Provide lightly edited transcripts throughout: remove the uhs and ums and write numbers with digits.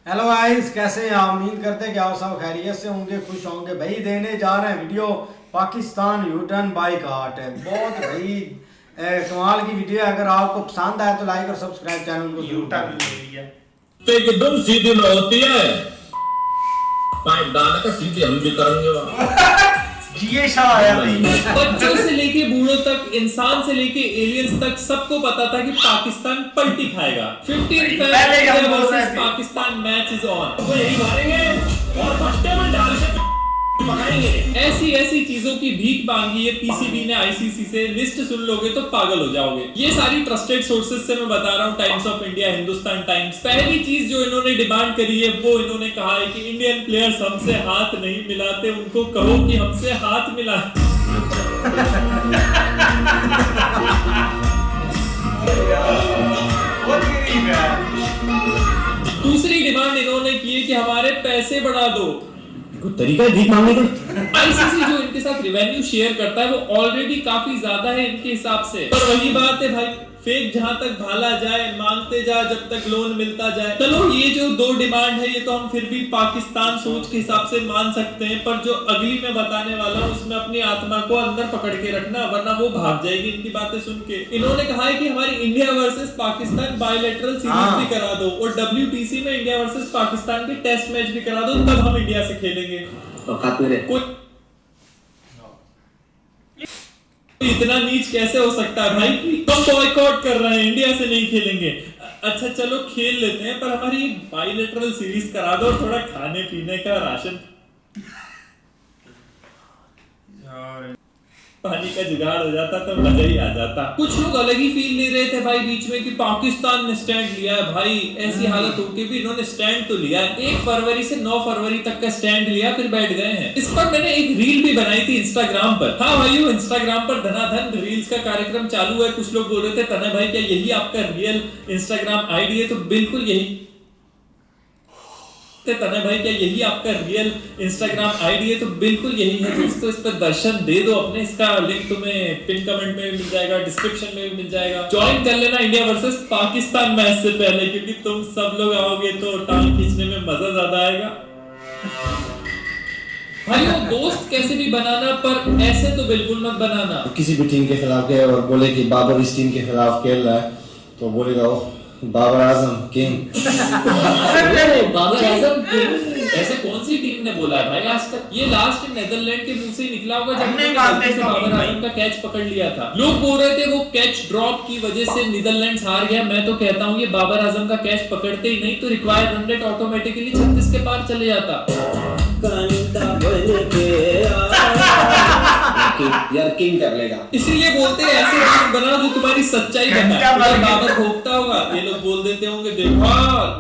Hello guys, कैसे हैं आप? उम्मीद करते हैं कि आप सब खैरियत से होंगे, खुश होंगे। भाई देने जा रहे हैं वीडियो पाकिस्तान यूटर्न बाइकआउट है। बहुत भाई कमाल की वीडियो है। अगर आपको पसंद आए तो लाइक और सब्सक्राइब चैनल को जरूर करें। एकदम सीधी न होती है, पाइप डालने का सीधे हम भी करेंगे। ये शाह आया भाई। बच्चों से लेके बूढ़ों तक, इंसान से लेके एलियंस तक सबको पता था कि पाकिस्तान पलटी खाएगा। 15 पहले ही हम बोल रहे थे। Pakistan match is on. तो यही मारेंगे और बट्टे में डाल के पकाएंगे। ऐसी चीजों की भीख मांगी है पीसीबी ने आईसीसी से। लिस्ट सुन लोगे तो पागल हो जाओगे। ये सारी ट्रस्टेड सोर्सेज से मैं बता रहा हूँ, times of India, Hindustan times. पहली चीज जो इन्होंने डिमांड करी है वो इन्होंने कहा है कि इंडियन प्लेयर्स हमसे हाथ नहीं मिलाते, उनको कहो कि हमसे हाथ मिला। दूसरी डिमांड इन्होंने की है कि हमारे पैसे बढ़ा दो। तरीका है भीख मांगने का। आईसीसी जो इनके साथ रेवेन्यू शेयर करता है वो ऑलरेडी काफी ज्यादा है इनके हिसाब से। पर वही बात है भाई, फेक जहां तक भाला जाए, मांगते जा जब तक लोन मिलता जाए। चलो ये जो दो डिमांड है ये तो हम फिर भी पाकिस्तान सोच के हिसाब से मान सकते हैं, पर जो अगली मैं बताने वाला हूँ उसमें अपनी आत्मा को अंदर पकड़ के रखना, वरना वो भाग जाएगी इनकी बातें सुन के। इन्होंने कहा है कि हमारी India versus Pakistan bilateral series भी करा दो और WTC में इंडिया वर्सेस पाकिस्तान के टेस्ट मैच भी करा दो, तब हम इंडिया से खेलेंगे। इतना नीच कैसे हो सकता है भाई कि हम बॉयकॉट कर रहे हैं, इंडिया से नहीं खेलेंगे। अच्छा चलो खेल लेते हैं, पर हमारी बायलैटरल सीरीज करा दो, थोड़ा खाने पीने का राशन पानी का जुगाड़ हो जाता तो मजा ही आ जाता। कुछ लोग अलग ही फील ले रहे थे भाई बीच में कि पाकिस्तान ने स्टैंड लिया है। भाई ऐसी हालत होके भी इन्होंने स्टैंड तो लिया है। 1 फरवरी से 9 फरवरी तक का स्टैंड लिया, फिर बैठ गए हैं। इस पर मैंने एक रील भी बनाई थी इंस्टाग्राम पर। हाँ भाइयों, इंस्टाग्राम पर धनाधन रील्स का कार्यक्रम चालू है। कुछ लोग बोल रहे थे तने भाई क्या यही आपका रियल इंस्टाग्राम आईडी है? तो बिल्कुल यही तने भाई क्या यही आपका रियल इंस्टाग्राम आईडी है? तो बिल्कुल यही है दोस्तों। इस पर दर्शन दे दो अपने। इसका लिंक तुम्हें पिन कमेंट में भी मिल जाएगा, डिस्क्रिप्शन में भी मिल जाएगा। ज्वाइन कर लेना इंडिया वर्सेस पाकिस्तान मैच से पहले, क्योंकि तुम सब लोग आओगे तो टांग खींचने में मजा ज्यादा आएगा। भाई वो दोस्त कैसे भी बनाना, पर ऐसे तो बिल्कुल मत बनाना। किसी भी टीम के खिलाफ गए और बोले कि बाबर इस टीम के खिलाफ खेल रहा है तो बोलेगा वो बाबर आजम किंग। बाबर आजम किंग ऐसे कौन सी टीम ने बोला है भाई आज तक? ये लास्ट नेदरलैंड के मुंह से ही निकला होगा जब हमने गलती से बाबर आजम का कैच पकड़ लिया था। लोग बोल रहे थे वो कैच ड्रॉप की वजह से नीदरलैंड्स हार गया। मैं तो कहता हूँ ये बाबर आजम का कैच पकड़ते ही नहीं तो रिक्वायर्ड रन रेट ऑटोमेटिकली 36 के पार चले जाता। यार किंग कर लेगा। इसीलिए बोलते हैं ऐसे टीम बनाओ जो तुम्हारी सच्चाई बताए। बाबर भोगता होगा, ये लोग बोल देते होंगे देखा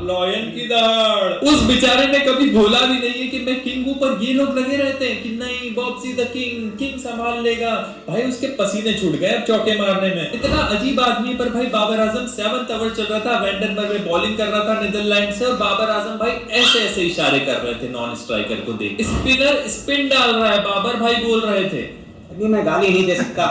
लॉयन की दाढ़। उस बेचारे ने कभी बोला भी नहीं है कि मैं किंग हूं, पर ये लोग लगे रहते हैं कि नहीं बॉब्सी द किंग, किंग संभाल लेगा। भाई उसके पसीने छूट गए अब चौके मारने में। इतना अजीब आदमी, पर भाई बाबर आजम 7th ओवर चल रहा था, वेंडनबर्ग में बॉलिंग कर रहा था नीदरलैंड से, और बाबर आजम भाई ऐसे इशारे कर रहे थे नॉन स्ट्राइकर को देख। स्पिनर स्पिन डाल रहा है, बाबर भाई बोल रहे थे। अभी मैं गाली नहीं दे सकता।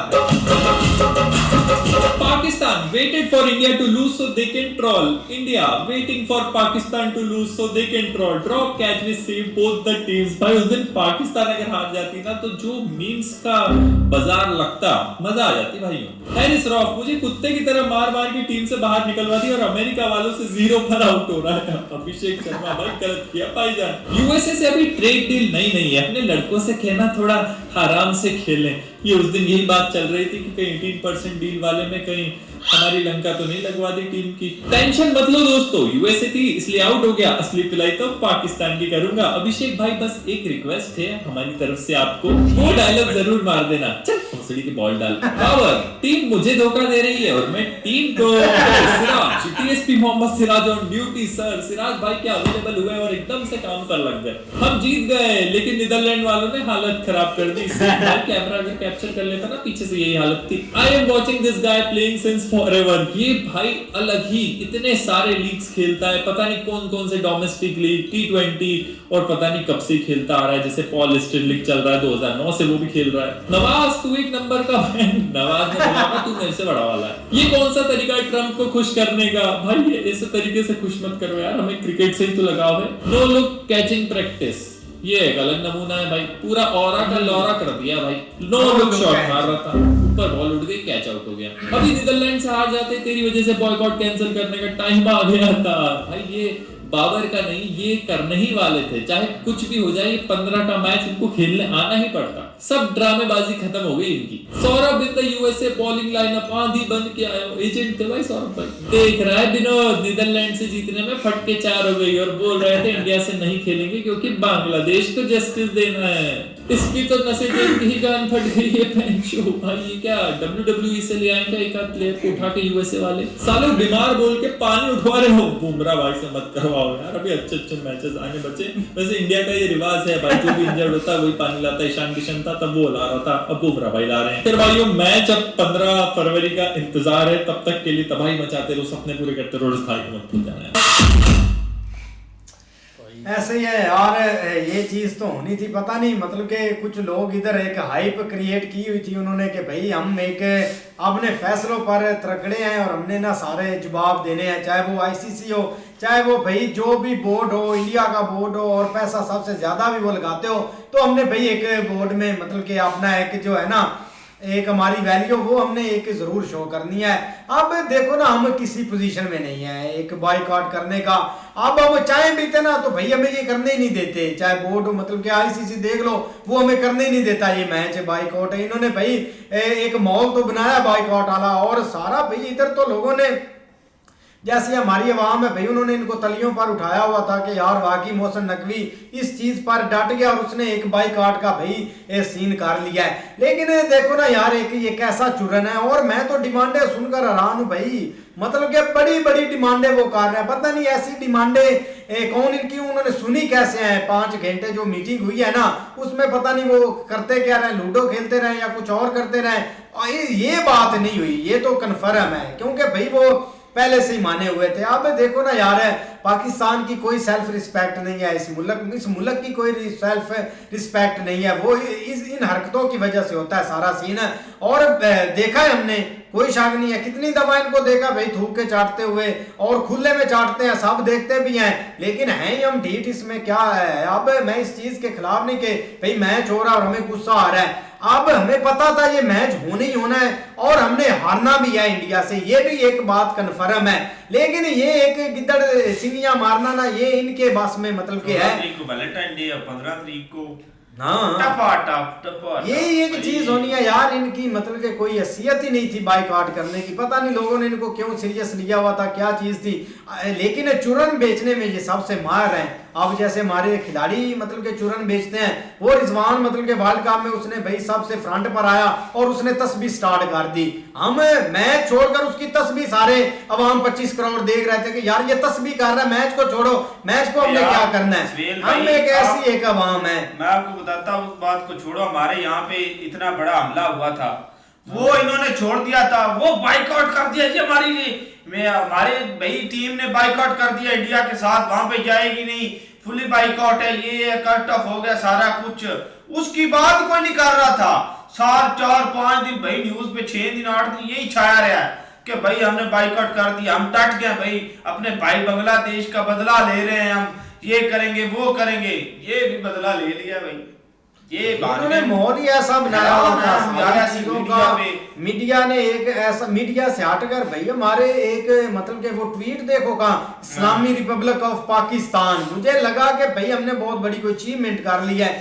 Pakistan waited for India to lose so they can troll. India waiting for Pakistan to lose so they can troll. Drop catch will save both the teams. भाई उस दिन पाकिस्तान अगर हार जाती ना तो जो मीम्स का बाजार लगता, मजा आ जाती भाइयों। हैरिस रॉफ मुझे कुत्ते की तरह मार मार के टीम से बाहर निकलवा दी और अमेरिका वालों से 0 पर आउट हो रहा है। अभिषेक शर्मा भाई गलत किया भाईजान। यूएसए से अभी ट्रेड डील नहीं है, अपने लड़कों से खेलना थोड़ा आराम से खेलें। ये उस दिन यही बात चल रही थी कि कहीं 18% डील वाले में कहीं हमारी लंका तो नहीं लगवा दी टीम की। टेंशन मत लो दोस्तों, यूएसए थी इसलिए आउट हो गया, असली पिलाई तो पाकिस्तान की करूंगा। अभिषेक भाई बस एक रिक्वेस्ट है हमारी तरफ से आपको, वो डायलॉग जरूर मार देना। चल भोसड़ी की बॉल डाल। पावर टीम मुझे धोखा दे रही है और मैं टीम को। Siraj TSP Mohammed Siraj on duty sir. Siraj भाई क्या अवेलेबल हुए और एकदम से काम पर लग गए। हम जीत गए लेकिन नीदरलैंड वालों ने हालत खराब कर दी। कैमरा अगर कैप्चर कर लेता ना पीछे से यही हालत थी। I am watching this guy playing since forever. ये भाई अलग ही इतने सारे लीग्स खेलता है, पता नहीं कौन कौन से डोमेस्टिक लीग, T20 और पता नहीं कब से खेलता आ रहा है। जैसे पॉल लिस्टेड लीग चल रहा है 2009 से, वो भी खेल रहा है। नवाज तू एक नंबर का नवाज ने बोला तू मेरे से बड़ा वाला है। ये कौन सा तरीका है ट्रम्प को खुश करने का? भाई ये ऐसे तरीके से खुश मत करो यार, हमें क्रिकेट से ही तो लगाव है। नो लुक कैचिंग प्रैक्टिस, ये एक अलग नमूना है भाई, पूरा ऑरा का लौरा कर दिया भाई। नो लुक शॉट मार रहा था, ऊपर बॉल उड़ गई, कैच आउट हो गया। अभी नीदरलैंड से हार जाते, तेरी वजह से बॉयकॉट कैंसिल करने का टाइम आ गया था भाई। ये बाबर का नहीं, ये करने ही वाले थे, चाहे कुछ भी हो जाए। 15 का मैच इनको खेलने आना ही पड़ता। सब ड्रामेबाजी खत्म हो गई इनकी। Saurabh in the USA bowling lineup आंधी बंद के आए हो, एजेंट थे भाई सौरभ भाई। देख रहा है विनोद, नीदरलैंड से जीतने में फटके 4 हो गई और बोल रहे थे इंडिया से नहीं खेलेंगे क्योंकि बांग्लादेश को जस्टिस देना है। इसकी तो नसें देख के ही गान फट गई है पेंशो भाई। ये क्या WWE से ले आए क्या एक आध प्लेयर को उठा के यूएसए वाले? सालों बीमार बोल के पानी उठवा रहे हो। बुमराह भाई से मत करवाओ यार, अभी अच्छे मैचेस आने बचे। वैसे इंडिया का ये रिवाज है भाई, जो भी इंजर्ड होता है वही पानी लाता है। ईशान किशन था तब वो ला रहा था, अब बुमराह भाई ला रहे हैं। फिर भाइयों मैच अब 15 फरवरी का इंतजार है, तब तक के लिए तबाही मचाते रहो, सपने पूरे करते रहो, भाई को मत भूल जाना। ऐसे ही है और ये चीज तो होनी थी, पता नहीं मतलब कि कुछ लोग इधर एक हाइप क्रिएट की हुई थी उन्होंने कि भाई हम एक अपने फैसलों पर तगड़े हैं और हमने ना सारे जवाब देने हैं, चाहे वो आईसीसी हो, चाहे वो भाई जो भी बोर्ड हो, इंडिया का बोर्ड हो, और पैसा सबसे ज्यादा भी वो लगाते हो, तो हमने भाई एक बोर्ड में मतलब कि अपना एक जो है ना एक हमारी वैल्यू वो हमने एक जरूर शो करनी है। अब देखो ना हम किसी पोजीशन में नहीं है एक बॉयकॉट करने का। अब हम चाहे भी थे ना तो भाई हमें ये करने ही नहीं देते, चाहे बोर्ड मतलब कि आईसीसी देख लो वो हमें करने ही नहीं देता ये मैच बॉयकॉट है। इन्होंने भाई एक माहौल तो बनाया बॉयकॉट वाला और सारा भाई इधर तो लोगों ने जैसे हमारी आवाम है भाई उन्होंने इनको तलियों पर उठाया हुआ था कि यार वाकई मोहसिन नकवी इस चीज पर डट गया और उसने एक बाइकआउट का भाई सीन कर लिया है। लेकिन देखो ना यार एक ये कैसा चुरन है, और मैं तो डिमांडें सुनकर हैरान हूं भाई, मतलब कि बड़ी बड़ी डिमांडें वो कर रहे हैं। पता नहीं ऐसी डिमांडें कौन इनकी उन्होंने सुनी कैसे हैं। 5 घंटे जो मीटिंग हुई है ना उसमें पता नहीं वो करते क्या रहे, लूडो खेलते रहे या कुछ और करते रहे, ये बात नहीं हुई, ये तो कन्फर्म है क्योंकि भाई वो पहले से ही माने हुए थे। अब देखो ना यार पाकिस्तान की कोई सेल्फ रिस्पेक्ट नहीं है, इस मुल्क की कोई सेल्फ रिस्पेक्ट नहीं है, वो इन हरकतों की वजह से होता है सारा सीन। और देखा है हमने, कोई शक नहीं है, कितनी दफा इनको देखा भाई थूक के चाटते हुए और खुले में चाटते हैं, सब देखते भी हैं, लेकिन हैं ही हम ढीठ। इसमें क्या है, अब मैं इस चीज के खिलाफ नहीं कि भाई मैच हो रहा और हमें गुस्सा आ रहा है। अब हमें पता था ये मैच होने ही होना है और हमने हारना भी है इंडिया से, ये भी एक बात कन्फर्म है। लेकिन ये एक गिद्दड़ सिंगियां मारना ना ये इनके बस में मतलब के है। 15 तारीख को हाँ ये एक चीज होनी है यार इनकी, मतलब कि कोई हैसियत ही नहीं थी बाइकआउट करने की। पता नहीं लोगों ने इनको क्यों सीरियस लिया हुआ था, क्या चीज थी, लेकिन चूरन बेचने में ये सबसे माहिर हैं। अब जैसे हमारे खिलाड़ी मतलब के चूरन बेचते हैं, वो रिजवान मतलब के वर्ल्ड कप में उसने भाई सबसे फ्रंट पर आया और उसने तस्बीह स्टार्ट कर दी। हम मैच छोड़कर उसकी तस्बीह सारे अवाम 25 करोड़ देख रहे थे कि यार ये तस्बीह कर रहा है, मैच को छोड़ो, मैच को हमने क्या करना है, हम एक ऐसी एक अवाम है। मैं आपको बताता हूँ, उस बात को छोड़ो, हमारे यहाँ पे इतना बड़ा हमला हुआ था वो इन्होंने छोड़ दिया था, वो बाइकआउट कर दिया जी हमारे भाई टीम ने बाइकआउट कर दिया इंडिया के साथ, वहां पे जाएगी नहीं, फुली बाइकआउट है, ये कट ऑफ हो गया सारा कुछ। उसकी बात कोई नहीं कर रहा था, 4-5 दिन भाई न्यूज पे 6 दिन 8 दिन यही छाया रहा है कि भाई हमने बाइकआउट कर दिया, हम डट गए भाई, अपने भाई बांग्लादेश का बदला ले रहे हैं, हम ये करेंगे वो करेंगे, ये भी बदला ले लिया भाई। ये उन्होंने माहौल ही ऐसा बनाया हुआ, मीडिया ने एक ऐसा, मीडिया से हटकर भाई हमारे एक मतलब के वो ट्वीट देखो का इस्लामी रिपब्लिक ऑफ पाकिस्तान, मुझे लगा कि भाई हमने बहुत बड़ी कोई अचीवमेंट कर ली है,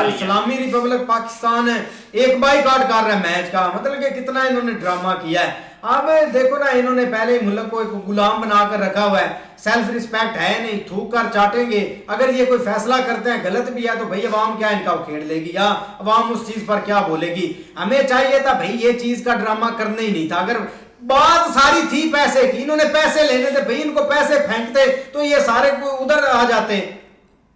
इस्लामी रिपब्लिक पाकिस्तान एक बाइकआउट कर रहा है मैच का, मतलब कि कितना इन्होंने ड्रामा किया है। अब देखो ना इन्होंने पहले मुल्क को एक गुलाम बनाकर रखा हुआ है, सेल्फ रिस्पेक्ट है नहीं, थूक कर चाटेंगे। अगर ये कोई फैसला करते हैं गलत भी है तो भाई अवाम क्या इनका उखेड़ लेगी या अवाम उस चीज पर क्या बोलेगी। हमें चाहिए था भाई ये चीज का ड्रामा करना ही नहीं था। अगर बात सारी थी पैसे की, इन्होंने पैसे लेने थे भाई, इनको पैसे फेंकते तो ये सारे उधर आ जाते,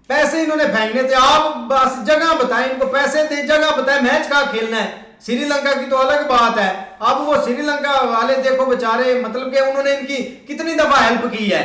पैसे इन्होंने फेंकने थे। आप बस जगह बताएं इनको, पैसे दे, जगह बताएं, मैच कहाँ खेलना है। श्रीलंका की तो अलग बात है, अब वो श्रीलंका वाले देखो बेचारे, मतलब कि उन्होंने इनकी कितनी दफा हेल्प की है।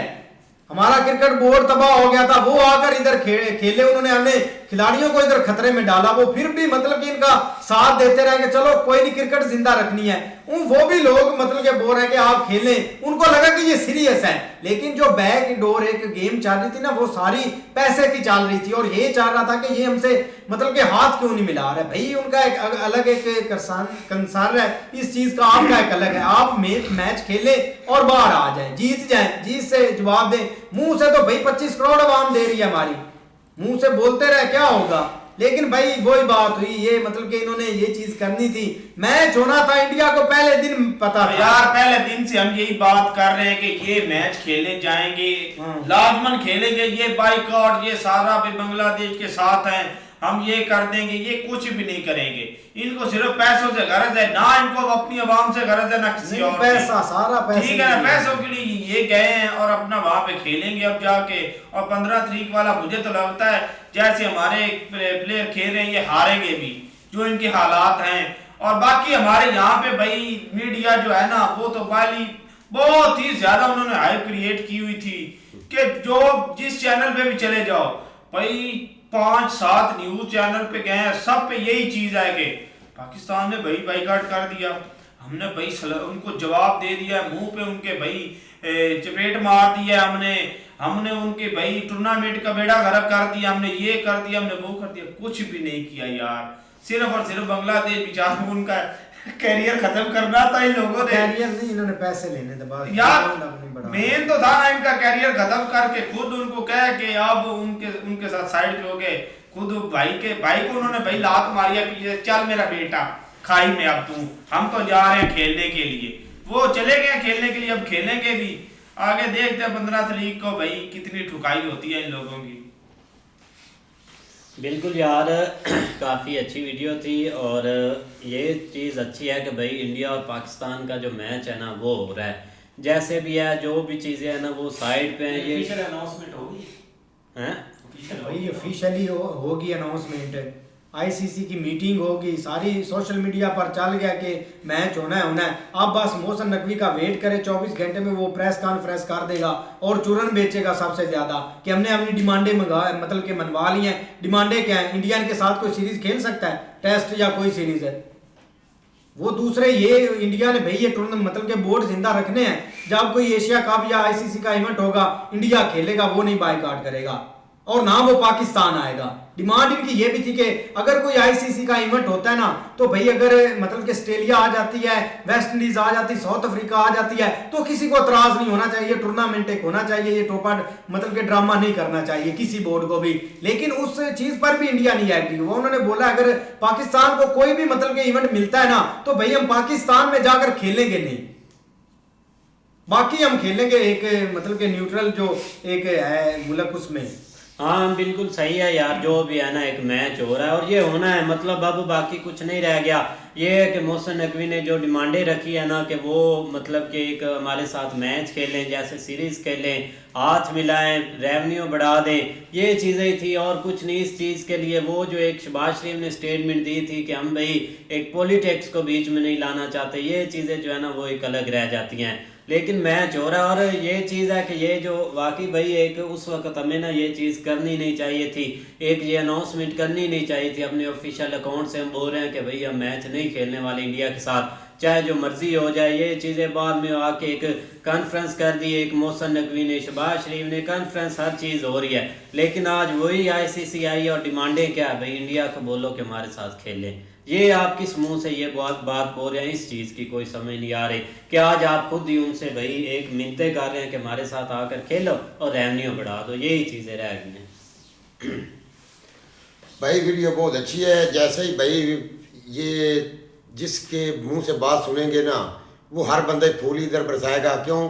हमारा क्रिकेट बोर्ड तबाह हो गया था, वो आकर इधर खेले, उन्होंने हमें खिलाड़ियों को इधर खतरे में डाला, वो फिर भी मतलब कि इनका साथ देते रहे कि चलो कोई नहीं, क्रिकेट जिंदा रखनी है। वो भी लोग मतलब कि बोल रहे हैं कि आप खेलें, उनको लगा कि ये सीरियस है, लेकिन जो बैक डोर एक गेम चल रही थी ना, वो सारी पैसे की चल रही थी, और ये चाह रहा था कि ये हमसे मतलब कि हाथ क्यों नहीं मिला रहे भाई। उनका एक अलग एक कंसर्न है इस चीज का, आपका एक अलग है। आप मैच खेले और बाहर आ जाए, जीत जाए, जीत से जवाब दें। मुंह से तो भाई 25 करोड़ आवाम दे रही है हमारी, मुंह से बोलते रहे क्या होगा, लेकिन भाई वही बात हुई, ये मतलब कि इन्होंने ये चीज करनी थी। मैच होना था, इंडिया को पहले दिन पता था यार, पहले दिन से हम यही बात कर रहे हैं कि ये मैच खेले जाएंगे, लाजमन खेलेंगे, ये बाइकआउट, ये सारा भी बांग्लादेश के साथ हैं, हम ये कर देंगे, ये कुछ भी नहीं करेंगे। इनको सिर्फ पैसों से गरज है, ना इनको अपनी आवाम से गरज है ना किसी और पैसा, सारा पैसा, ठीक है ना, पैसों के लिए ये गए हैं और अपना वहां पे खेलेंगे अब जाके। और 15 तारीख वाला मुझे तो लगता है जैसे हमारे प्लेयर खेल रहे हैं ये हारेंगे भी, जो इनके हालात हैं। और बाकी हमारे यहाँ पे भाई मीडिया जो है ना, वो तो वाली बहुत ही ज्यादा उन्होंने हाइप क्रिएट की हुई थी कि जो जिस चैनल पे भी चले जाओ भाई 5-7 न्यूज चैनल पे गए हैं, सब पे यही चीज है कि पाकिस्तान ने भाई बाइकआउट कर दिया, हमने भाई उनको जवाब दे दिया, मुंह पे उनके भाई चपेट मार दिया, हमने उनके भाई टूर्नामेंट का बेड़ा गर्क कर दिया, हमने ये कर दिया, हमने वो कर दिया। कुछ भी नहीं किया यार, सिर्फ और सिर्फ बांग्लादेश बेचारा उनका कैरियर खत्म करना था इन लोगों ने। कैरियर नहीं, इन्होंने पैसे लेने थे बस यार, मेन तो था ना इनका कैरियर खत्म करके खुद उनको कह के अब उनके साथ साइड पे हो गए, खुद भाई को उन्होंने भाई लात मारी है पीछे, चल मेरा बेटा खाई में, अब तू, हम तो जा रहे हैं खेलने के लिए। वो चले गए खेलने के लिए, अब खेलेंगे भी, आगे देखते हैं 15 तारीख को भाई कितनी ठुकाई होती है इन लोगों की। बिल्कुल यार, काफ़ी अच्छी वीडियो थी, और ये चीज़ अच्छी है कि भाई इंडिया और पाकिस्तान का जो मैच है ना वो हो रहा है, जैसे भी है, जो भी चीज़ें हैं ना वो साइड पे हैं। ये अनाउंसमेंट होगी हैं भाई, ऑफिशियली होगी अनाउंसमेंट, आईसीसी की मीटिंग होगी, सारी सोशल मीडिया पर चल गया कि मैच होना है। अब बस मोहसिन नकवी का वेट करें, 24 घंटे में वो प्रेस कॉन्फ्रेंस कर देगा और चूरन बेचेगा सबसे ज्यादा कि हमने अपनी डिमांडें मतलब कि मनवा ली हैं। डिमांडें क्या है? इंडिया के साथ कोई सीरीज खेल सकता है, टेस्ट या कोई सीरीज है वो। दूसरे ये इंडिया ने भाई ये टूर्नामेंट मतलब के बोर्ड जिंदा रखने हैं, जब कोई एशिया कप या आईसीसी का इवेंट होगा इंडिया खेलेगा, वो नहीं बाइकआउट करेगा और ना वो पाकिस्तान आएगा। डिमांड इनकी ये भी थी कि अगर कोई आईसीसी का इवेंट होता है ना, तो भाई अगर मतलब कि ऑस्ट्रेलिया आ जाती है, वेस्ट इंडीज आ जाती है, साउथ अफ्रीका आ जाती है, तो किसी को एतराज नहीं होना चाहिए, टूर्नामेंट एक होना चाहिए, ये टोपा मतलब कि ड्रामा नहीं करना चाहिए किसी बोर्ड को भी। लेकिन उस चीज पर भी इंडिया नहीं एग्री हुआ। उन्होंने बोला अगर पाकिस्तान को कोई भी मतलब कि इवेंट मिलता है ना, तो भाई हम पाकिस्तान में जाकर खेलेंगे नहीं, बाकी हम खेलेंगे एक मतलब कि न्यूट्रल जो एक है मुल्क उसमें। हाँ बिल्कुल सही है यार, जो भी है ना एक मैच हो रहा है और ये होना है, मतलब अब बाकी कुछ नहीं रह गया। ये है कि मोहसिन नकवी ने जो डिमांडें रखी है ना कि वो मतलब कि एक हमारे साथ मैच खेलें, जैसे सीरीज खेलें, हाथ मिलाएं, रेवेन्यू बढ़ा दें, ये चीज़ें थी और कुछ नहीं। इस चीज़ के लिए वो जो एक शहबाज शरीफ ने स्टेटमेंट दी थी कि हम भाई एक पॉलिटिक्स को बीच में नहीं लाना चाहते, ये चीज़ें जो है ना वो एक अलग रह जाती हैं। लेकिन मैच हो रहा है और ये चीज़ है कि ये जो वाकई भाई एक उस वक्त हमें ना ये चीज़ करनी नहीं चाहिए थी, एक ये अनाउंसमेंट करनी नहीं चाहिए थी अपने ऑफिशियल अकाउंट से। हम बोल रहे हैं कि भाई हम मैच नहीं खेलने वाले इंडिया के साथ, चाहे जो मर्जी हो जाए। ये चीज़ें बाद में आके एक कॉन्फ्रेंस कर दी, एक मोहसिन नकवी ने, शहबाज शरीफ ने, कॉन्फ्रेंस हर चीज़ हो रही है। लेकिन आज वही आईसीसी आई और डिमांडें क्या है भाई, इंडिया को बोलो कि हमारे साथ खेलें। ये आप किस मुंह से ये बात बोल रहे हैं, इस चीज़ की कोई समझ नहीं आ रही कि आज आप खुद ही उनसे भाई एक मिन्नतें कर रहे हैं कि हमारे साथ आकर खेलो और रेवेन्यू बढ़ा दो। यही चीज़ें रह गई हैं। भाई वीडियो बहुत अच्छी है। जैसे ही भाई ये जिसके मुंह से बात सुनेंगे ना, वो हर बंदे फूल इधर बरसाएगा। क्यों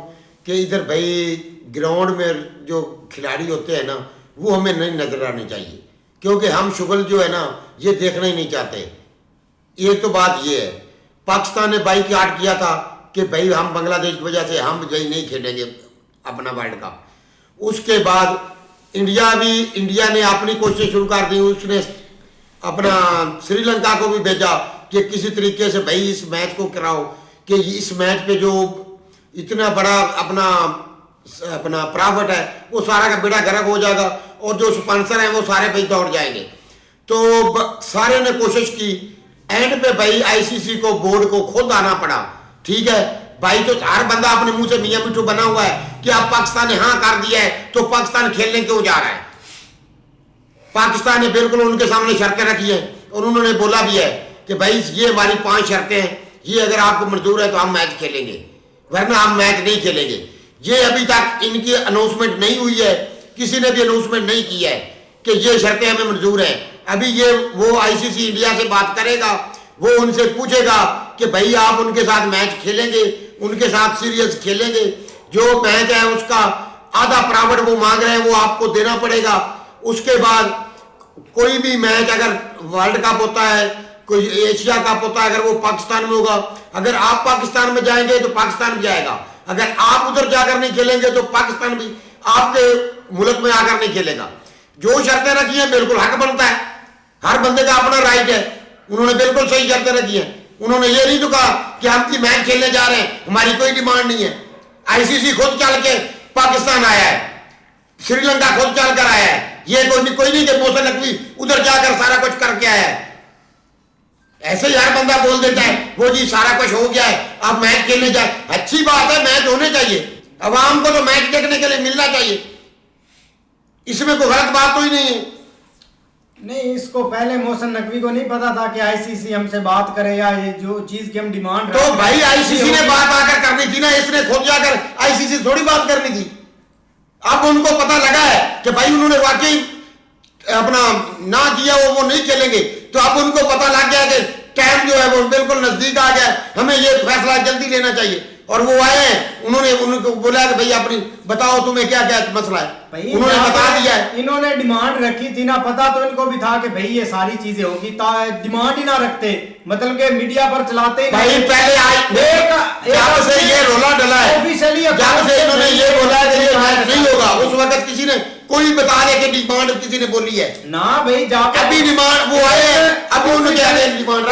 कि इधर भाई ग्राउंड में जो खिलाड़ी होते हैं ना, वो हमें नहीं नजर आने चाहिए, क्योंकि हम शुगल जो है ना ये देखना ही नहीं चाहते। एक तो बात ये है, पाकिस्तान ने बाइकआउट किया था कि भाई हम बांग्लादेश की वजह से हम भाई नहीं खेलेंगे अपना वर्ल्ड कप। उसके बाद इंडिया ने अपनी कोशिश शुरू कर दी। उसने अपना श्रीलंका को भी भेजा कि किसी तरीके से भाई इस मैच को कराओ, कि इस मैच पे जो इतना बड़ा अपना प्रॉफिट है वो सारा का बेड़ा गर्क हो जाएगा और जो स्पॉन्सर है वो सारे भाई दौड़ जाएंगे। तो सारे ने कोशिश की, एंड पे भाई आईसीसी को बोर्ड को खुद आना पड़ा। ठीक है भाई, तो हर बंदा अपने मुंह से मियां मिठू बना हुआ है कि अब पाकिस्तान ने हाँ कर दिया है तो पाकिस्तान खेलने क्यों जा रहा है। पाकिस्तान ने बिल्कुल उनके सामने शर्तें रखी है और उन्होंने बोला भी है कि भाई ये हमारी 5 शर्तें हैं, ये अगर आपको मंजूर है तो हम मैच खेलेंगे, वरना हम मैच नहीं खेलेंगे। ये अभी तक इनकी अनाउंसमेंट नहीं हुई है, किसी ने भी अनाउंसमेंट नहीं की है कि ये शर्तें हमें मंजूर हैं। अभी ये वो आईसीसी इंडिया से बात करेगा, वो उनसे पूछेगा कि भाई आप उनके साथ मैच खेलेंगे, उनके साथ सीरीज खेलेंगे, जो मैच है उसका आधा प्राइवेट वो मांग रहे हैं वो आपको देना पड़ेगा। उसके बाद कोई भी मैच अगर वर्ल्ड कप होता है, कोई एशिया कप होता है, अगर वो पाकिस्तान में होगा, अगर आप पाकिस्तान में जाएंगे तो पाकिस्तान में जाएगा, अगर आप उधर जाकर नहीं खेलेंगे तो पाकिस्तान भी आपके मुल्क में आकर नहीं खेलेगा। जो शर्तें रखी हैं बिल्कुल हक बनता है, हर बंदे का अपना राइट है, उन्होंने बिल्कुल सही शर्तें रखी हैं। उन्होंने ये नहीं तो कहा कि हम मैच खेलने जा रहे हैं, हमारी कोई डिमांड नहीं है। आईसीसी खुद चल के पाकिस्तान आया है, श्रीलंका खुद चल कर आया है, ये कोई नहीं कि मोहसिन नकवी उधर जाकर सारा कुछ करके आया है। ऐसे ही हर बंदा बोल देता है वो जी सारा कुछ हो गया है अब मैच खेलने जाए। अच्छी बात है, मैच होने चाहिए, अवाम को तो मैच देखने के लिए मिलना चाहिए, इसमें कोई गलत बात तो ही नहीं है। नहीं, इसको पहले मोहसिन नकवी को नहीं पता था कि आईसीसी हमसे बात करे या ये जो चीज की हम डिमांड, तो भाई आईसीसी ने बात आकर करनी थी ना, इसने खुद जाकर आईसीसी से थोड़ी बात करनी थी। अब उनको पता लगा है कि भाई उन्होंने वाकई अपना ना किया, वो नहीं खेलेंगे, तो अब उनको पता लग गया कि टाइम जो है वो बिल्कुल नजदीक आ गया, हमें ये फैसला जल्दी लेना चाहिए। और वो आए हैं, उन्होंने उनको बोला कि भाई अपनी बताओ तुम्हें क्या क्या मसला है, उन्होंने बता दिया है। इन्होंने डिमांड रखी थी ना, पता तो इनको भी था कि भाई ये सारी चीजें होगी, डिमांड ही ना रखते, मतलब के मीडिया पर चलाते भाई पहले जब से ये रोला डला है, ऑफिशियली जब से इन्होंने ये बोला कि ये मैच नहीं होगा, उस वक्त किसी ने कोई बता दे कि डिमांड किसी ने बोली है ना भाई, अभी डिमांड वो आए हैं, अब उनके आगे डिमांड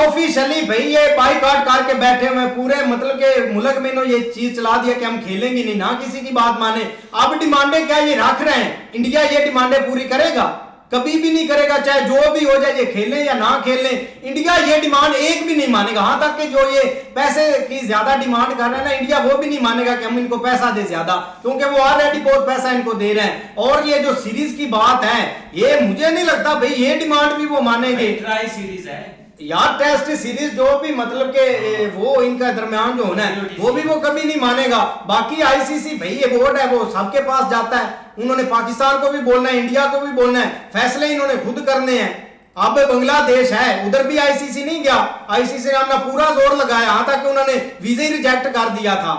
ऑफिशियली भाई ये बाइकआउट करके बैठे हुए पूरे, मतलब के मुल्क में इन्होंने ये चीज चला दिया कि हम खेलेंगे नहीं, ना किसी की बात माने। अब डिमांडें क्या ये रख रहे हैं, इंडिया ये डिमांडें पूरी करेगा? कभी भी नहीं करेगा, चाहे जो भी हो जाए, ये खेलें या ना खेलें, इंडिया ये डिमांड एक भी नहीं मानेगा। हाँ तक कि जो ये पैसे की ज्यादा डिमांड कर रहे हैं ना, इंडिया वो भी नहीं मानेगा कि हम इनको पैसा दे ज्यादा, क्योंकि वो ऑलरेडी बहुत पैसा इनको दे रहे हैं। और ये जो सीरीज की बात है, ये मुझे नहीं लगता भाई ये डिमांड भी वो मानेंगे। ट्राई सीरीज है यार, टेस्ट सीरीज जो भी मतलब के वो इनका दरमियान जो होना है वो भी वो कभी नहीं मानेगा। बाकी आईसीसी भाई ये बोर्ड है, वो सबके पास जाता है, उन्होंने पाकिस्तान को भी बोलना है, इंडिया को भी बोलना है, फैसले इन्होंने खुद करने हैं। अब बांग्लादेश है, उधर भी आईसीसी नहीं गया, आईसीसी ने अपना पूरा जोर लगाया, यहाँ तक कि उन्होंने वीजा रिजेक्ट कर दिया था,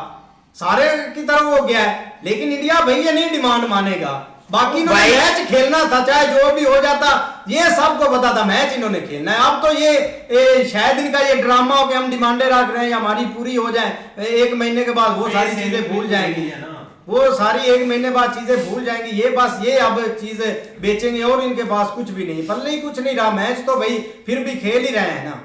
सारे की तरफ हो गया है, लेकिन इंडिया भाई ये नहीं डिमांड मानेगा। बाकी मैच खेलना था, चाहे जो भी हो जाता, ये सबको पता था मैच इन्होंने खेलना है। अब तो ये शायद इनका ये ड्रामा हो कि हम डिमांडें रख रहे हैं, हमारी पूरी हो जाए, 1 महीने के बाद वो सारी चीजें भूल जाएंगी, वो सारी 1 महीने बाद चीजें भूल जाएंगी, ये बस ये अब चीजें बेचेंगे और इनके पास कुछ भी नहीं, पल्ले ही कुछ नहीं रहा। मैच तो भाई फिर भी खेल ही रहे हैं ना,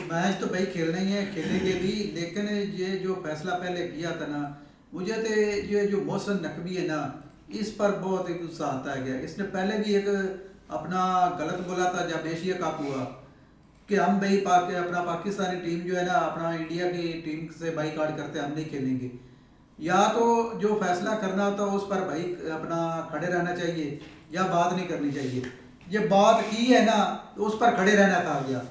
मैच तो भाई खेलना ही है, खेलेंगे भी, लेकिन ये जो फैसला पहले किया था ना, मुझे तो ये जो मोहसिन नकवी है ना, इस पर बहुत एक गुस्सा आता है। इसने पहले भी एक अपना गलत बोला था जब एशिया कप हुआ कि हम भाई अपना पाकिस्तानी टीम जो है ना, अपना इंडिया की टीम से बाइकआउट करते हम नहीं खेलेंगे। या तो जो फैसला करना होता है उस पर भाई अपना खड़े रहना चाहिए या बात नहीं करनी चाहिए। ये बात की है ना तो उस पर खड़े रहना था। गया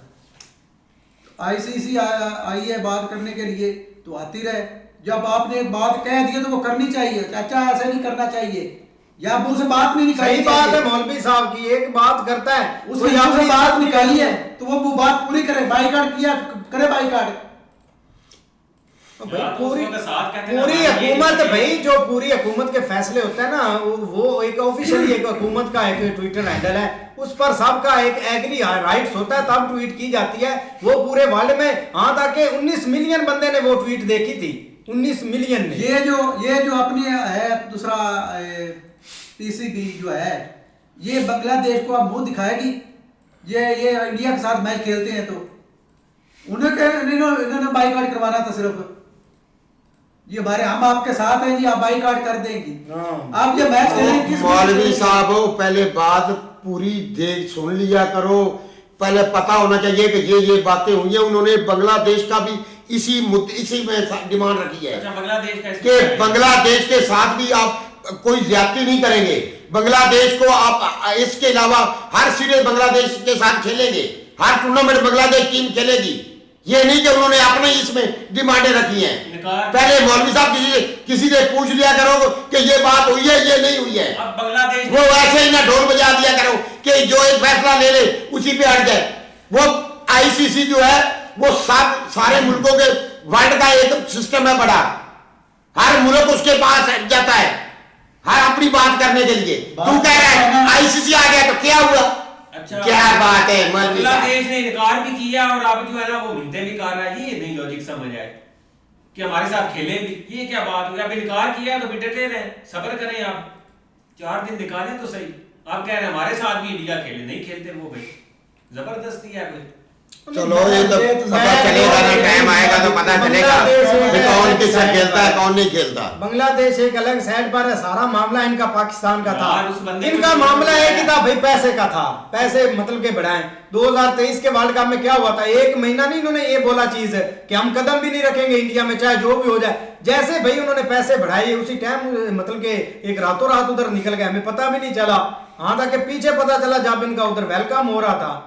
आईसीसी आई है बात करने के लिए तो आती रहे, जब आपने एक बात कह दी तो वो करनी चाहिए। चाचा ऐसे नहीं करना चाहिए, या मुंह से बात नहीं निकाली। सही बात है मौलवी साहब की, एक बात करता है उसने मुंह से बात निकाली है तो वो बात पूरी करे, बाइकआउट किया करे बाइकआउट। पूरी हुकूमत भाई, जो पूरी हुकूमत के फैसले होते हैं ना, वो एक ऑफिशियली एक हुकूमत का एक ट्विटर हैंडल है, उस पर सबका एक एग्री राइट्स होता है, तब ट्वीट की जाती है। वो पूरे वर्ल्ड में हाँ तक 19 मिलियन बंदे ने वो ट्वीट देखी थी, 19 मिलियन ने। ये जो अपनी है दूसरा पीसीबी जो है, ये बांग्लादेश को अब मुंह दिखाएगी। ये इंडिया के साथ मैच खेलते हैं तो इन्होंने बाइकआउट करवाना था सिर्फ। ये हमारे हम आपके साथ हैं जी, आप बाइकआउट कर देंगी। आप ये मैच खेलेंगे। मौलवी साहब पहले बात पूरी देख सुन लिया करो, पहले पता होना चाहिए कि ये बातें हुई हैं। उन्होंने बांग्लादेश का भी इसी में डिमांड रखी है कि बांग्लादेश के साथ भी आप कोई ज्यादती नहीं करेंगे। बांग्लादेश को आप इसके अलावा हर सीरीज बांग्लादेश के साथ खेलेंगे, हर टूर्नामेंट बांग्लादेश टीम खेलेगी। ये नहीं कि उन्होंने अपने इसमें डिमांडें रखी हैं। पहले मौलवी साहब किसी से पूछ लिया करो कि ये बात हुई है, ये नहीं हुई है। अब बांग्लादेश वो ऐसे ही ना ढोल बजा दिया करो कि जो एक फैसला ले ले उसी पे अड़ जाए। वो आईसीसी जो है वो सारे मुल्कों के वर्ल्ड का एक सिस्टम है बड़ा, हर मुल्क उसके पास जाता है हर अपनी बात करने के लिए। तू कह रहा है आईसीसी आ गया तो क्या हुआ? अच्छा, क्या बात है? बांग्लादेश ने इनकार भी किया और अब जो है ना वो मिलते भी कर रहा है। ये नहीं लॉजिक समझ आए कि हमारे साथ खेले भी, ये क्या बात हुई? अब इनकार किया तो फिर डटे रहे, सब्र करें। आप 4 दिन निकालें तो सही। आप कह रहे हैं हमारे साथ भी इंडिया खेले, नहीं खेलते वो भाई, जबरदस्ती है कोई। चलो ये तो पता चलेगा ना, टाइम आएगा तो पता चलेगा कौन किससे खेलता है कौन नहीं खेलता। बांग्लादेश एक अलग साइड पर है, सारा मामला इनका पाकिस्तान का था। इनका को मामला एक ही था भाई, पैसे का था, पैसे मतलब के बढ़ाएं। 2023 के वर्ल्ड कप में क्या हुआ था? 1 महीना नहीं इन्होंने ये बोला चीज है कि हम कदम भी नहीं रखेंगे इंडिया में चाहे जो भी हो जाए। जैसे भाई उन्होंने पैसे बढ़ाए उसी टाइम मतलब के एक रातों रात उधर निकल गए, हमें पता भी नहीं चला। हाँ तक पीछे पता चला जब इनका उधर वेलकम हो रहा था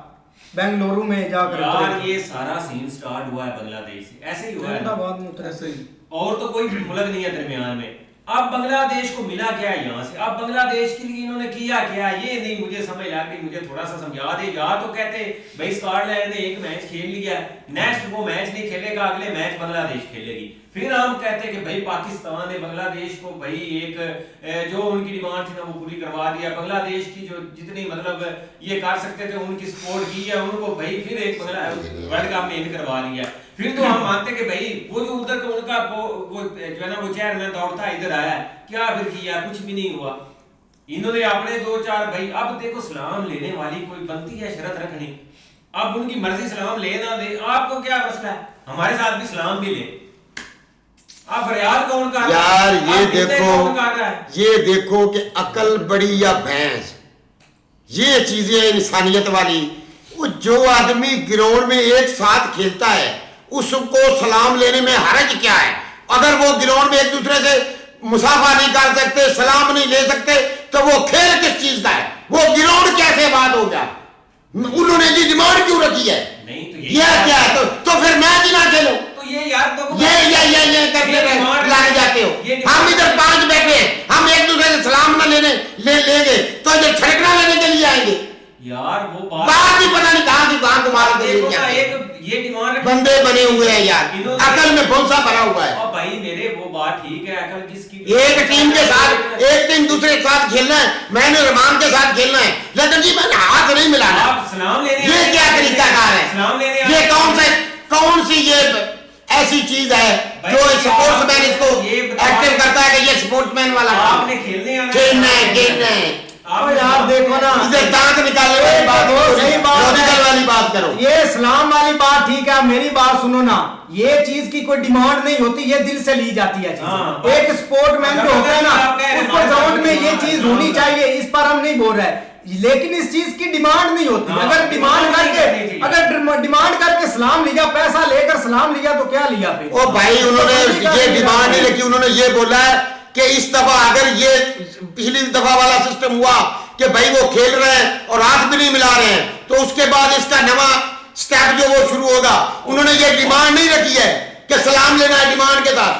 बेंगलुरु में जाकर। यार ये सारा सीन स्टार्ट हुआ है बांग्लादेश से, ऐसे ही हुआ है ऐसे ही। और तो कोई मुल्क नहीं है दरमियान में। अब बांग्लादेश को मिला क्या है यहाँ से? अब बांग्लादेश के लिए इन्होंने किया क्या? ये नहीं मुझे समझ लग रही, मुझे थोड़ा सा समझा दे। या तो कहते भाई स्कॉटलैंड ने एक मैच खेल लिया, नेक्स्ट वो मैच नहीं खेलेगा, अगले मैच बांग्लादेश खेलेगी। फिर हम कहते कि भाई पाकिस्तान ने बांग्लादेश को भाई एक जो उनकी डिमांड थी ना वो पूरी करवा दिया। बांग्लादेश की जो जितनी मतलब ये कर सकते थे उनकी सपोर्ट की है, उनको भाई फिर एक वर्ल्ड कप में इन करवा दिया। फिर तो हम मानते कि भाई वो जो उधर का उनका वो जो है ना वो चेयरमैन दौड़ता इधर आया, क्या फिर किया? कुछ भी नहीं हुआ। इन्होंने अपने 2-4 भाई, अब देखो सलाम लेने वाली कोई बनती है शर्त रखनी। अब उनकी मर्जी सलाम ले ना दे, आपको क्या मसला है? हमारे साथ भी सलाम भी ले। आप फरियाद कौन कर रहा है? यार ये देखो कि अकल बड़ी या भैंस, ये चीजें इंसानियत वाली। वो जो आदमी ग्राउंड में एक साथ खेलता है उसको सलाम लेने में हर्ज क्या है? अगर वो ग्राउंड में एक दूसरे से मुसाफा नहीं कर सकते, सलाम नहीं ले सकते, तो वो खेल किस चीज का है? वो ग्राउंड कैसे बात हो गया? उन्होंने ये डिमांड क्यों रखी है? नहीं तो ये क्या है? तो फिर मैच ही ना खेलो। तो ये यार तो ये करने में लग जाते हो। हम इधर 5 बैठे हैं, हम एक दूसरे से सलाम ना लेंगे तो ये छड़कना लेने के लिए आएंगे। यार वो बात ही पता नहीं कहां की कहां तुम्हारा ये डिमांड बंदे बने हुए हैं यार, अकल में भरोसा भरा हुआ है। भाई मेरे वो बात ठीक है, अकल किसकी? एक टीम के साथ एक टीम दूसरे के साथ खेलना है, मैंने रहमान के साथ खेलना है, लेकिन जी मैंने हाथ नहीं मिलाना। आप सलाम लेने ये क्या तरीकाकार है? सलाम लेने ये कौन सी ये ऐसी चीज है जो स्पोर्ट्समैन इसको एक्टिव करता है कि ये स्पोर्ट्समैन वाला आपने खेलना है। अब यार देखो ना, इधर दांत निकालने वाली बात हो, सही बात लॉजिकल वाली बात करो। ये सलाम वाली बात ठीक है, मेरी बात सुनो ना। ये चीज की कोई डिमांड नहीं होती, ये दिल से ली जाती है चीज। एक स्पोर्टमैन जो होता है ना उसको ग्राउंड में ये चीज होनी चाहिए, इस पर हम नहीं बोल रहे, लेकिन इस चीज की डिमांड नहीं होती। अगर डिमांड करके सलाम लिया, पैसा लेकर सलाम लिया तो क्या लिया फिर? ओ भाई उन्होंने ये डिमांड नहीं रखी, उन्होंने ये बोला है कि इस दफा अगर ये पिछली दफा वाला सिस्टम हुआ कि भाई वो खेल रहे हैं और हाथ भी नहीं मिला रहे हैं, तो उसके बाद इसका नवा स्टेप जो वो शुरू होगा। उन्होंने ये डिमांड नहीं रखी है कि सलाम लेना है डिमांड के साथ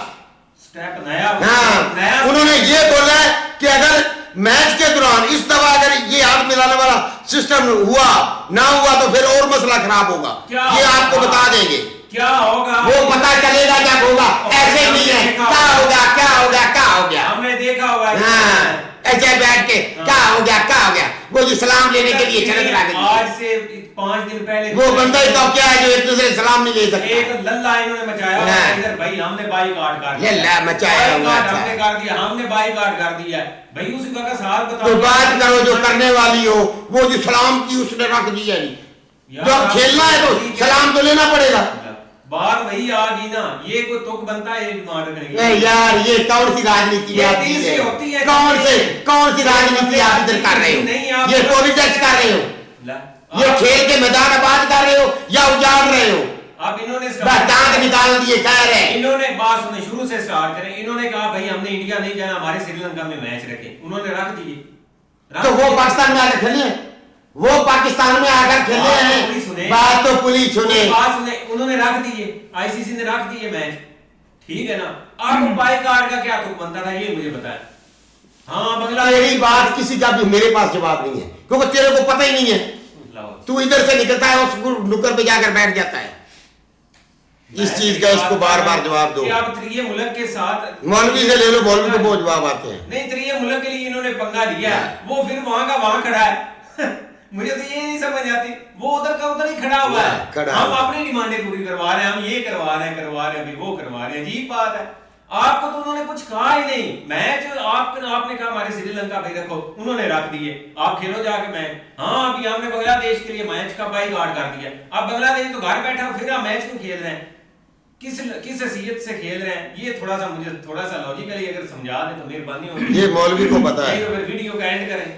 स्टेप नया। हाँ, उन्होंने ये बोला है कि अगर मैच के दौरान इस दफा अगर ये हाथ मिलाने वाला सिस्टम हुआ ना हुआ तो फिर और मसला खराब होगा। ये आपको बता देंगे क्या होगा, वो पता चलेगा जब होगा। ऐसे नहीं है क्या हो गया हमने देखा होगा। हाँ, ऐसे बैठ के क्या हो गया वो जी सलाम लेने के लिए चढ़ रहा। आज से 5 दिन पहले वो बंदा ही तो क्या है जो एक दूसरे सलाम नहीं ले सकता। एक लल्ला इन्होंने मचाया इधर भाई, हमने बाईकाट कर दिया, लल्ला मचाया हुआ था, हमने कर दिया, हमने बाईकाट कर दिया भाई। उसी का साथ बताओ, तो बात करो जो करने वाली हो, वो जो सलाम की उसने रख दिया नहीं। जब खेलना है तो सलाम तो लेना पड़ेगा। बात वही आ गई ना, ये कोई तुक बनता है, ये डिमांड रखने ए यार ये कौन सी राजनीति ये आती दिल से है? होती है। कौन सी राजनीति आप इधर कर रहे नहीं, हो? आप ये पॉलिटिक्स कर रहे हो? ये खेल के मैदान आबाद कर रहे हो या उजाड़ रहे हो? अब इन्होंने दांत निकाल दिए कह रहे हैं। इन्होंने बात सुने शुरू से स्टार्ट करें। इन्होंने कहा भाई हमने इंडिया नहीं जाना, हमारे श्रीलंका में मैच रखे, उन्होंने रख दिए। तो वो पाकिस्तान में आकर खेले, वो पाकिस्तान में आकर खेले हैं। बात तो पुलिस सुने, बात सुने, उन्होंने रख दिए, आईसीसी ने रख दिए मैच, ठीक है ना। अब बाइकआउट का क्या तुक बनता था ये मुझे बताया। हाँ बांग्लादेश मेरी बात किसी का भी मेरे पास जवाब नहीं है, क्योंकि तेरे को पता ही नहीं है। तू इधर से निकलता है उस नुक्कड़ पे जाकर बैठ जाता है। इस चीज का इसको बार बार जवाब दो। आप त्रिये मुल्क के साथ मौलवी से ले लो, मौलवी को बहुत जवाब आते हैं। नहीं, त्रिये मुल्क के लिए इन्होंने पंगा लिया है, वो फिर वहां का वहां खड़ा है। मुझे तो ये नहीं समझ आती, वो उधर का उधर ही खड़ा हुआ है। हम अपनी डिमांडें पूरी करवा रहे हैं, हम ये करवा रहे हैं, अभी वो करवा रहे हैं। अजीब बात है, आपको तो उन्होंने कुछ कहा ही नहीं। मैच आपने कहा हमारे श्रीलंका भाई रखो, उन्होंने रख दिए, आप खेलो जाके मैच। हाँ अभी हमने बांग्लादेश के लिए मैच का बाइकआउट कर दिया। अब बांग्लादेश तो घर बैठा फिर हम मैच क्यों खेल रहे हैं? किस हैसियत से खेल रहे हैं? ये थोड़ा सा मुझे थोड़ा सा लॉजिकली अगर समझा दें तो मेहरबानी होगी। ये मौलवी को पता है। तो फिर वीडियो का एंड करें।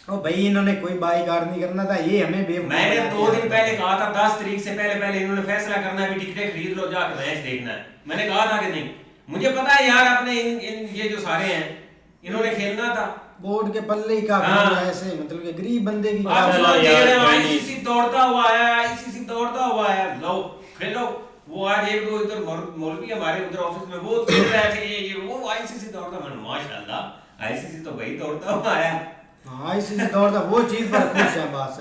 ओ भाई इन्होंने कोई बाइकआउट नहीं करना था, ये हमें मैंने 2 दिन पहले कहा था 10 तारीख से पहले इन्होंने फैसला करना है, टिकटें खरीद लो जाके मैच देखना है। मैंने कहा था कि नहीं, मुझे पता है यार अपने इन ये जो सारे हैं इन्होंने खेलना था। बोर्ड के पल्ले ही का ऐसे मतलब कि गरीब बंदे की आईसीसी दौड़ता हुआ आया, आईसीसी दौड़ता हुआ आया, लो खेलो। वो आज 1-2 इधर मौलवी हमारे उधर ऑफिस में वो खेल रहे थे, ये वो आईसीसी दौड़ता, मैंने माशाल्लाह आईसीसी तो भाई दौड़ता हुआ आया। आईसीसी दौड़ता, वो चीज पर खुश है बस।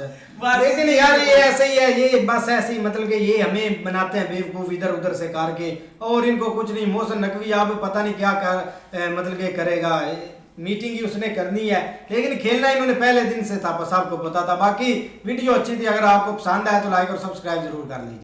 लेकिन यार ये ऐसे ही है, ये बस ऐसे ही मतलब कि ये हमें बनाते हैं बेवकूफ इधर उधर से करके, और इनको कुछ नहीं। मोहसिन नकवी आप पता नहीं क्या कर मतलब कि करेगा, मीटिंग ही उसने करनी है, लेकिन खेलना इन्होंने पहले दिन से था, सबको पता था। बाकी वीडियो अच्छी थी, अगर आपको पसंद आया तो लाइक और सब्सक्राइब जरूर कर लीजिए।